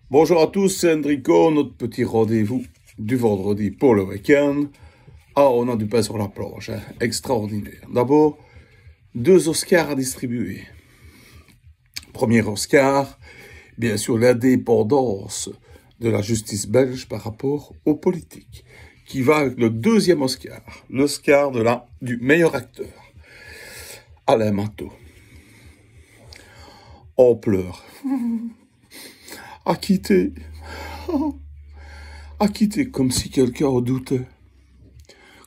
Bonjour à tous, c'est Enrico, notre petit rendez-vous du vendredi pour le week-end. Ah, on a du pain sur la planche, hein. Extraordinaire. D'abord, 2 Oscars à distribuer. Premier Oscar, bien sûr, l'indépendance de la justice belge par rapport aux politiques, qui va avec le deuxième Oscar, l'Oscar du meilleur acteur, Alain Matteau. On pleure. Acquitté. Acquitté, comme si quelqu'un en doutait.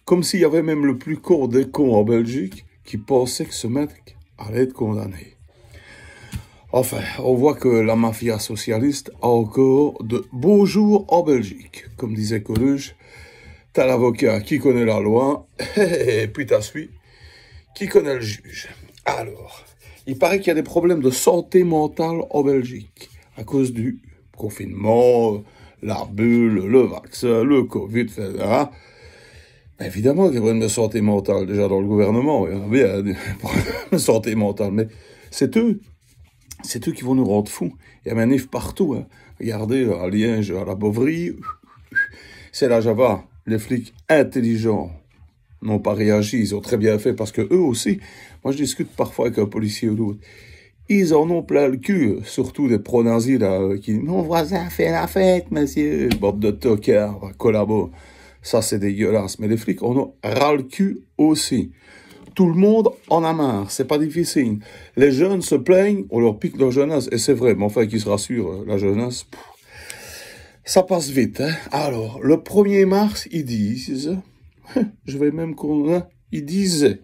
Comme s'il y avait même le plus con des cons en Belgique qui pensait que ce mec allait être condamné. Enfin, on voit que la mafia socialiste a encore de beaux jours en Belgique. Comme disait Coluche, t'as l'avocat qui connaît la loi, et puis t'as celui qui connaît le juge. Alors, il paraît qu'il y a des problèmes de santé mentale en Belgique à cause du confinement, la bulle, le vaccin, le Covid, etc. Évidemment qu'il y a des problèmes de santé mentale déjà dans le gouvernement. Il y a bien des problèmes de santé mentale, mais c'est eux qui vont nous rendre fous. Il y a manif partout. Hein. Regardez, à Liège, à la Beauvry, c'est la Java. Les flics intelligents n'ont pas réagi, ils ont très bien fait, parce que eux aussi, moi je discute parfois avec un policier ou d'autre, ils en ont plein le cul, surtout des pro-nazis là, qui disent « Mon voisin fait la fête, monsieur !» Bande de tocards, collabo. Ça c'est dégueulasse. Mais les flics en ont ras le cul aussi. Tout le monde en a marre, c'est pas difficile. Les jeunes se plaignent, on leur pique leur jeunesse, et c'est vrai, mais enfin qu'ils se rassurent, la jeunesse, ça passe vite. Hein. Alors, le 1er mars, ils disent, je vais même qu'on... Ils disaient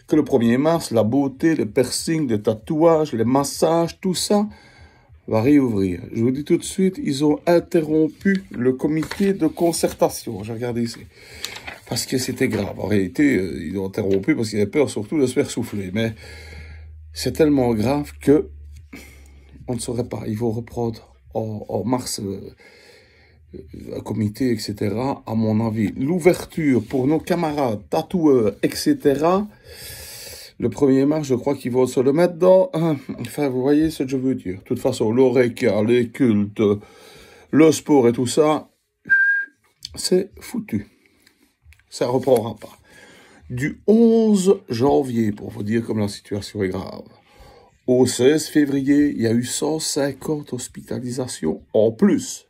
que le 1er mars, la beauté, les piercings, les tatouages, les massages, tout ça va réouvrir. Je vous dis tout de suite, ils ont interrompu le comité de concertation. J'ai regardé ici. Parce que c'était grave. En réalité, ils ont interrompu parce qu'ils avaient peur surtout de se faire souffler. Mais c'est tellement grave que on ne saurait pas. Ils vont reprendre en mars un comité, etc. À mon avis, l'ouverture pour nos camarades tatoueurs, etc., le 1er mars, je crois qu'ils vont se le mettre dans... Enfin, vous voyez ce que je veux dire. De toute façon, l'oreca, les cultes, le sport et tout ça, c'est foutu. Ça ne reprendra pas. Du 11 janvier, pour vous dire comme la situation est grave, au 16 février, il y a eu 150 hospitalisations en plus.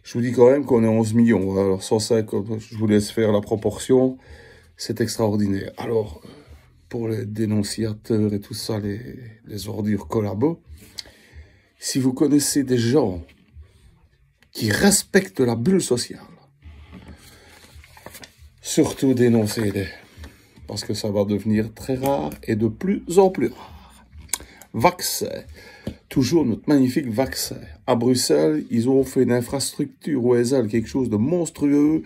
Je vous dis quand même qu'on est 11 millions. Alors 150, je vous laisse faire la proportion. C'est extraordinaire. Alors, pour les dénonciateurs et tout ça, les ordures collabos, si vous connaissez des gens qui respectent la bulle sociale, surtout dénoncez-les, parce que ça va devenir très rare et de plus en plus rare. Vaccin, toujours notre magnifique vaccin. À Bruxelles, ils ont fait une infrastructure OSL, quelque chose de monstrueux,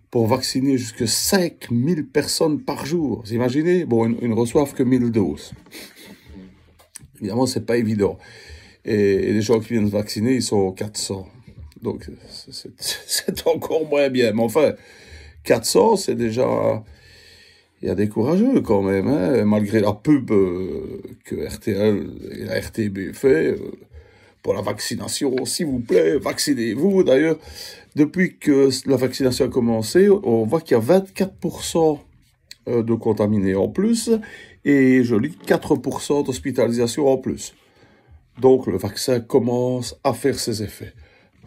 pour vacciner jusqu'à 5000 personnes par jour. Vous imaginez? Bon, ils ne reçoivent que 1000 doses. Évidemment, c'est pas évident. Et les gens qui viennent se vacciner, ils sont 400. Donc, c'est encore moins bien. Mais enfin, 400, c'est déjà... Il y a des courageux quand même, hein, malgré la pub que RTL et la RTB fait pour la vaccination. S'il vous plaît, vaccinez-vous. D'ailleurs, depuis que la vaccination a commencé, on voit qu'il y a 24% de contaminés en plus et je lis 4% d'hospitalisation en plus. Donc le vaccin commence à faire ses effets.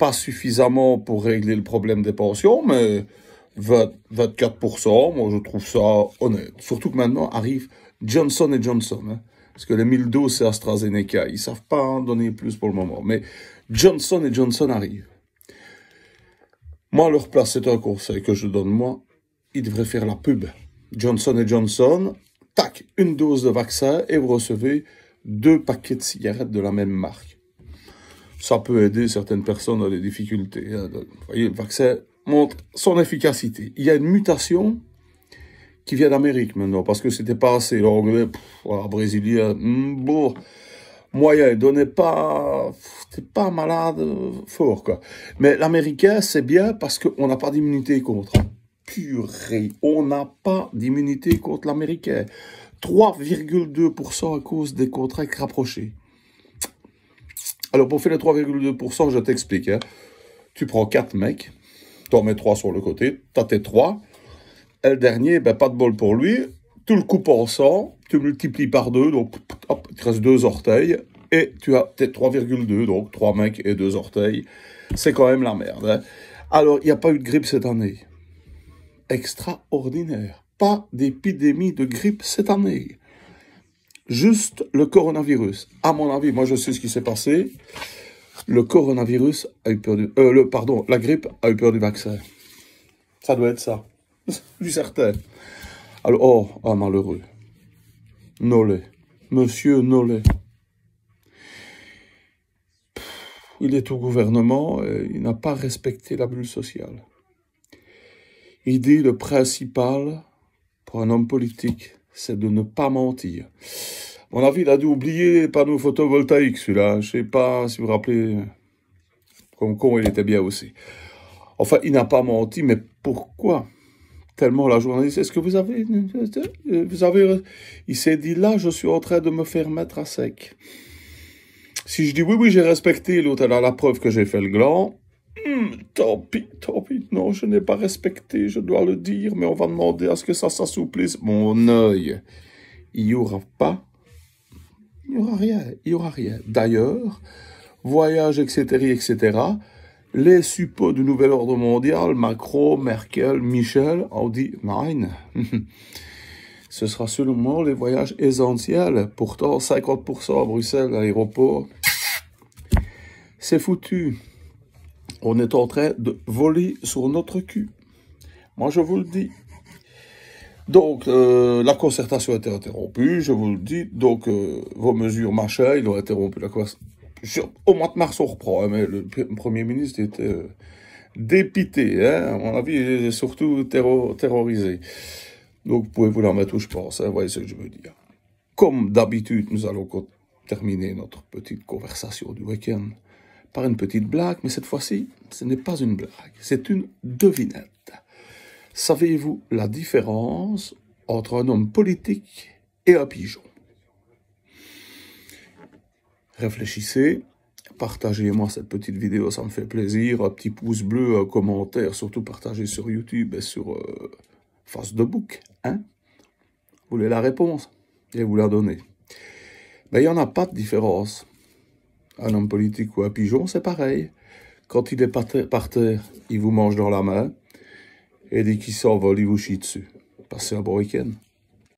Pas suffisamment pour régler le problème des pensions, mais 24%, moi je trouve ça honnête. Surtout que maintenant arrive Johnson & Johnson, hein, parce que les 1000 doses c'est AstraZeneca, ils savent pas en donner plus pour le moment, mais Johnson & Johnson arrive. Moi, à leur place, c'est un conseil que je donne, moi, ils devraient faire la pub. Johnson & Johnson, tac, une dose de vaccin et vous recevez 2 paquets de cigarettes de la même marque. Ça peut aider certaines personnes dans les difficultés. Hein. Vous voyez, le vaccin montre son efficacité. Il y a une mutation qui vient d'Amérique maintenant, parce que c'était pas assez l'anglais, voilà, brésilien, bon, moyen, donnait pas, t'es pas malade, fort, quoi. Mais l'américain, c'est bien parce qu'on n'a pas d'immunité contre. Purée, on n'a pas d'immunité contre l'américain. 3,2% à cause des contrats rapprochés. Alors, pour faire les 3,2%, je t'explique. Hein. Tu prends 4 mecs, tu en mets 3 sur le côté, tu as tes 3. Et le dernier, ben, pas de bol pour lui. Tu le coupes en 100, tu multiplies par 2, donc hop, il te reste 2 orteils. Et tu as tes 3,2, donc 3 mecs et 2 orteils. C'est quand même la merde. Hein. Alors, il n'y a pas eu de grippe cette année. Extraordinaire. Pas d'épidémie de grippe cette année. Juste le coronavirus. À mon avis, moi je sais ce qui s'est passé. Le coronavirus a eu peur la grippe a eu peur du vaccin. Ça doit être ça. Du certain. Alors, oh, malheureux. Nollet. Monsieur Nollet. Il est au gouvernement et il n'a pas respecté la bulle sociale. Il dit le principal pour un homme politique, c'est de ne pas mentir. À mon avis, il a dû oublier les panneaux photovoltaïques, celui-là. Je ne sais pas si vous vous rappelez. Comme con, il était bien aussi. Enfin, il n'a pas menti, mais pourquoi? Tellement la journaliste, est-ce que vous avez... Il s'est dit, là, je suis en train de me faire mettre à sec. Si je dis, oui, j'ai respecté, l'autre, elle a la preuve que j'ai fait le gland. Tant pis, non, je n'ai pas respecté, je dois le dire, mais on va demander à ce que ça s'assouplisse. Mon œil, il n'y aura pas, il n'y aura rien. D'ailleurs, voyage, etc., les suppôts du nouvel ordre mondial, Macron, Merkel, Michel, ont dit, nein, ce sera seulement les voyages essentiels. Pourtant, 50% à Bruxelles, à l'aéroport, c'est foutu. On est en train de voler sur notre cul. Moi, je vous le dis. Donc, la concertation a été interrompue, je vous le dis. Donc, vos mesures, machin, ils ont interrompu la concertation. Au mois de mars, on reprend. Hein, mais le Premier ministre était dépité. Hein, à mon avis, il est surtout terrorisé. Donc, vous pouvez vous la mettre où je pense. Hein, voyez ce que je veux dire. Comme d'habitude, nous allons terminer notre petite conversation du week-end par une petite blague, mais cette fois-ci, ce n'est pas une blague, c'est une devinette. Savez-vous la différence entre un homme politique et un pigeon? Réfléchissez, partagez-moi cette petite vidéo, ça me fait plaisir. Un petit pouce bleu, un commentaire, surtout partagez sur YouTube et sur Facebook. Hein? Vous voulez la réponse? Et vous la donnez. Mais il n'y en a pas de différence. Un homme politique ou un pigeon, c'est pareil. Quand il est par terre, il vous mange dans la main. Et dès qu'il s'envole, il vous chie dessus. Passez un bon week-end.